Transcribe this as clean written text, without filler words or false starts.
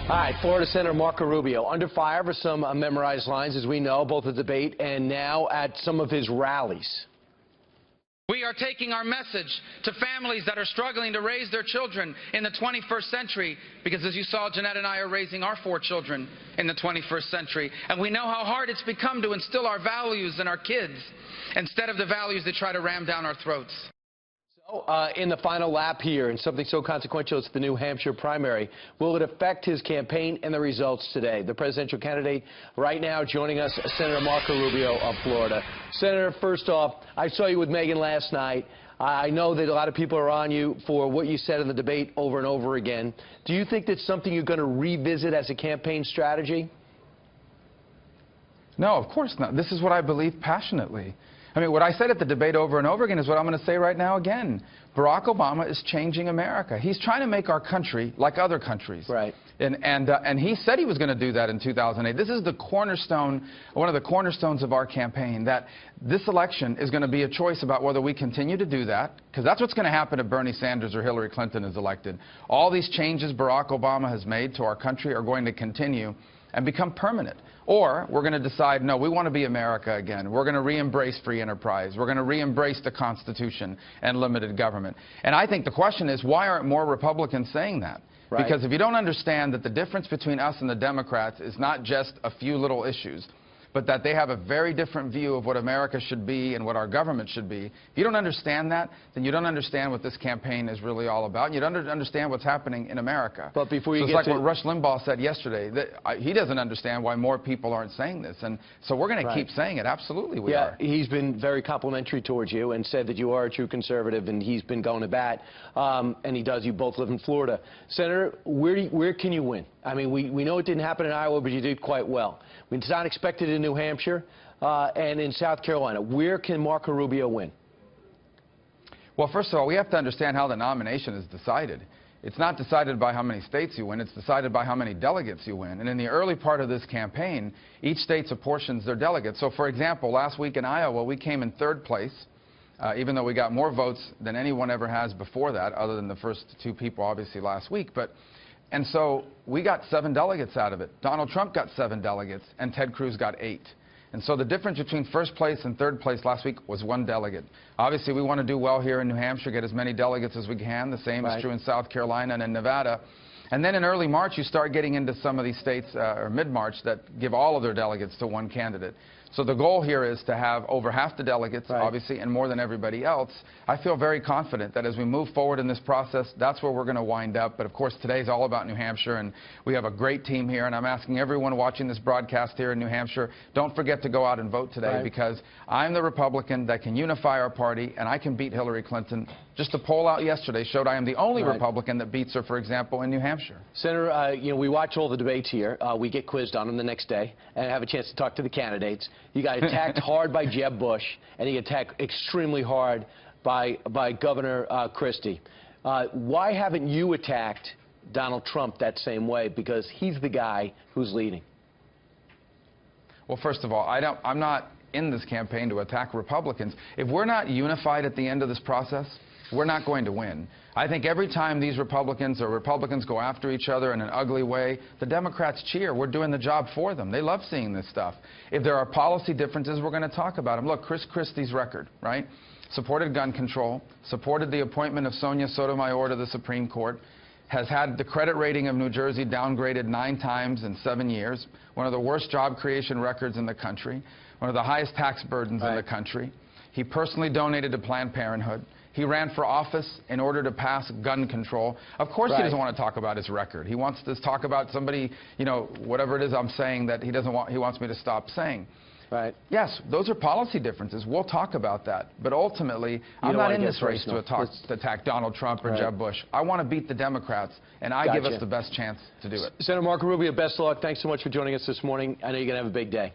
All right, Florida Senator Marco Rubio under fire for some memorized lines, as we know, both at the debate and now at some of his rallies. We are taking our message to families that are struggling to raise their children in the 21st century, because as you saw, Jeanette and I are raising our 4 children in the 21st century, and we know how hard it's become to instill our values in our kids instead of the values that try to ram down our throats. So, in the final lap here, and something so consequential as the New Hampshire primary, will it affect his campaign and the results today? The presidential candidate right now joining us, Senator Marco Rubio of Florida. Senator, first off, I saw you with Megan last night. I know that a lot of people are on you for what you said in the debate over and over again. Do you think that's something you're going to revisit as a campaign strategy? No, of course not. This is what I believe passionately. I mean, what I said at the debate over and over again is what I'm going to say right now again. Barack Obama is changing America. He's trying to make our country like other countries. Right. And he said he was going to do that in 2008. This is the cornerstone, one of the cornerstones of our campaign, that this election is going to be a choice about whether we continue to do that, because that's what's going to happen if Bernie Sanders or Hillary Clinton is elected. All these changes Barack Obama has made to our country are going to continue and become permanent. Or we're going to decide, no, we want to be America again. We're going to re-embrace free enterprise. We're going to re-embrace the Constitution and limited government. And I think the question is, why aren't more Republicans saying that? Right. Because if you don't understand that the difference between us and the Democrats is not just a few little issues, but that they have a very different view of what America should be and what our government should be. If you don't understand that, then you don't understand what this campaign is really all about. And you don't understand what's happening in America. But before you so get it's like what Rush Limbaugh said yesterday, that he doesn't understand why more people aren't saying this. And so we're going to keep saying it. Absolutely we are. He's been very complimentary towards you and said that you are a true conservative, and he's been going to bat. And he does. You both live in Florida. Senator, where can you win? I mean, we know it didn't happen in Iowa, but you did quite well. It's not expected in New Hampshire and in South Carolina. Where can Marco Rubio win? Well, first of all, we have to understand how the nomination is decided. It's not decided by how many states you win. It's decided by how many delegates you win. And in the early part of this campaign, each state apportions their delegates. So, for example, last week in Iowa, we came in 3rd place, even though we got more votes than anyone ever has before that, other than the first 2 people, obviously, last week. And so we got 7 delegates out of it. Donald Trump got 7 delegates, and Ted Cruz got 8. And so the difference between 1st place and 3rd place last week was 1 delegate. Obviously, we want to do well here in New Hampshire, get as many delegates as we can. The same is true in South Carolina and in Nevada. And then in early March, you start getting into some of these states, or mid-March, that give all of their delegates to 1 candidate. So the goal here is to have over half the delegates, obviously, and more than everybody else. I feel very confident that as we move forward in this process, that's where we're going to wind up. But, of course, today's all about New Hampshire, and we have a great team here. And I'm asking everyone watching this broadcast here in New Hampshire, don't forget to go out and vote today, because I'm the Republican that can unify our party, and I can beat Hillary Clinton. Just the poll out yesterday showed I am the only Republican that beats her, for example, in New Hampshire. Senator, you know, we watch all the debates here. We get quizzed on them the next day and have a chance to talk to the candidates. You got attacked hard by Jeb Bush, and he attacked extremely hard by Governor Christie. Why haven't you attacked Donald Trump that same way? Because he's the guy who's leading. Well, first of all, I'm not in this campaign to attack Republicans. If we're not unified at the end of this process, we're not going to win. I think every time these Republicans go after each other in an ugly way, the Democrats cheer. We're doing the job for them. They love seeing this stuff. If there are policy differences, we're going to talk about them. Look, Chris Christie's record, right? Supported gun control, supported the appointment of Sonia Sotomayor to the Supreme Court, has had the credit rating of New Jersey downgraded 9 times in 7 years, one of the worst job creation records in the country, one of the highest tax burdens in the country. He personally donated to Planned Parenthood. He ran for office in order to pass gun control. Of course he doesn't want to talk about his record. He wants to talk about somebody, you know, whatever it is I'm saying that he wants me to stop saying. Right. Yes, those are policy differences. We'll talk about that. But ultimately, I'm not in this race to attack Donald Trump or Jeb Bush. I want to beat the Democrats, and I give us the best chance to do it. Senator Marco Rubio, best of luck. Thanks so much for joining us this morning. I know you're going to have a big day.